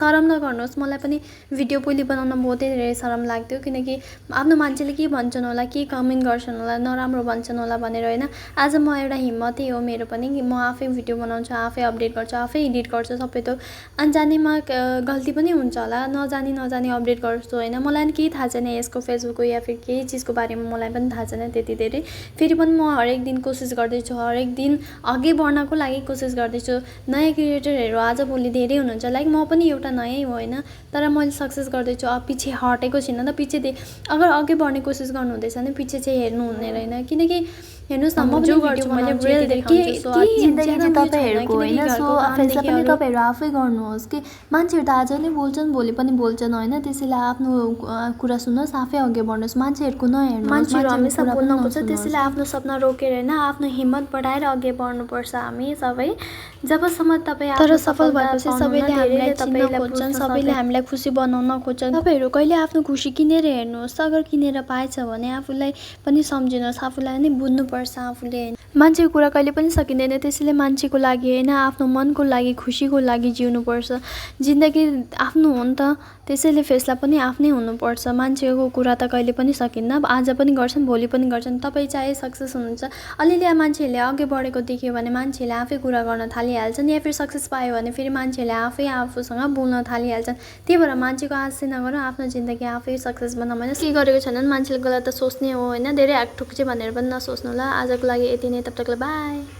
शरम नगर्नुहोस्। मलाई पनि भिडियो पहिले बनाउन बहुतै धेरै शरम लाग्थ्यो, किनकि आफ्नो मान्छेले के भन्छन् होला, के कमेन्ट गर्छन् होला, नराम्रो भन्छन् होला भनेर होइन। आज म एउटा हिम्मतै हो मेरो पनि कि म आफै भिडियो बनाउँछु, आफै अपडेट गर्छु, आफै एडिट गर्छु सबै थोक। अनजानेमा गल्ती पनि हुन्छ होला, नजानी अपडेट गर्छु होइन। मलाई पनि केही थाहा छैन यसको फेसबुकको या फिर केही चिजको बारेमा मलाई पनि थाहा छैन त्यति धेरै। फेरि पनि म हरेक दिन कोसिस गर्दैछु, हरेक दिन अघि बढ्नको लागि कोसिस गर्दैछु। नयाँ क्रिएटरहरू आजभोलि धेरै हुनुहुन्छ, लाइक म पनि एउटा नयाँ हो होइन, तर मैले सक्सेस गर्दैछु। अब पछि हटेको छैन त, पछि अगर अघि बढ्ने कोसिस गर्नु हुँदैछ भने पछि चाहिँ हेर्नु हुने रहेन, किनकि हेर्नुहोस् न म जो गर्छु मैले रियल देखाउँछु। जिन्दगी चाहिँ तपाईँहरूको होइन, सो फैसला पनि तपाईँहरू आफै गर्नुहोस् कि मान्छेहरू त आज नै बोल्छन् भोलि पनि बोल्छन् होइन। त्यसैले आफ्नो कुरा सुन्नुहोस्, आफै अघि बढ्नुहोस्, मान्छेहरूको नहेर्नुहोस्। मान्छेहरू हमेसा बोल्न खोज्छ, त्यसैले आफ्नो सपना रोकेर होइन, आफ्नो हिम्मत बढाएर अघि बढ्नुपर्छ हामी सबै। जबसम्म तपाईँ तर सफल भएपछि सबैले हामीलाई चिन्न खोज्छन्, सबैले हामीलाई खुसी बनाउन खोज्छन्। तपाईँहरू कहिले आफ्नो खुसी किनेर हेर्नुहोस्, अगर किनेर पाएछ भने आफूलाई पनि सम्झिनुहोस्, आफूलाई नै बुझ्नुपर्छ आफूले। मान्छेको कुरा कहिले पनि सकिँदैन, त्यसैले मान्छेको लागि होइन, आफ्नो मनको लागि, खुसीको लागि जिउनुपर्छ। जिन्दगी आफ्नो हो नि त, त्यसैले फैसला पनि आफ्नै हुनुपर्छ। मान्छेको कुरा त कहिले पनि सकिन्न, आज पनि गर्छन् भोलि पनि गर्छन्। तपाईँ चाहे सक्सेस हुनुहुन्छ, अलिअलि मान्छेहरूले अघि बढेको देख्यो भने मान्छेहरूले आफै कुरा गर्न थालिहाल्छन्, या फिर सक्सेस पायो भने फेरि मान्छेहरूले आफै आफूसँग बोल्न थालिहाल्छन्। त्यही भएर मान्छेको आश चाहिँ नगरौँ, आफ्नो जिन्दगी आफै सक्सेस बनाऊँ होइन। के गरेको छैन मान्छेले गलत त सोच्ने हो होइन, धेरै आगठोक चाहिँ भनेर पनि नसोच्नु ल। आजको लागि यति नै, तब तकलाई बाई।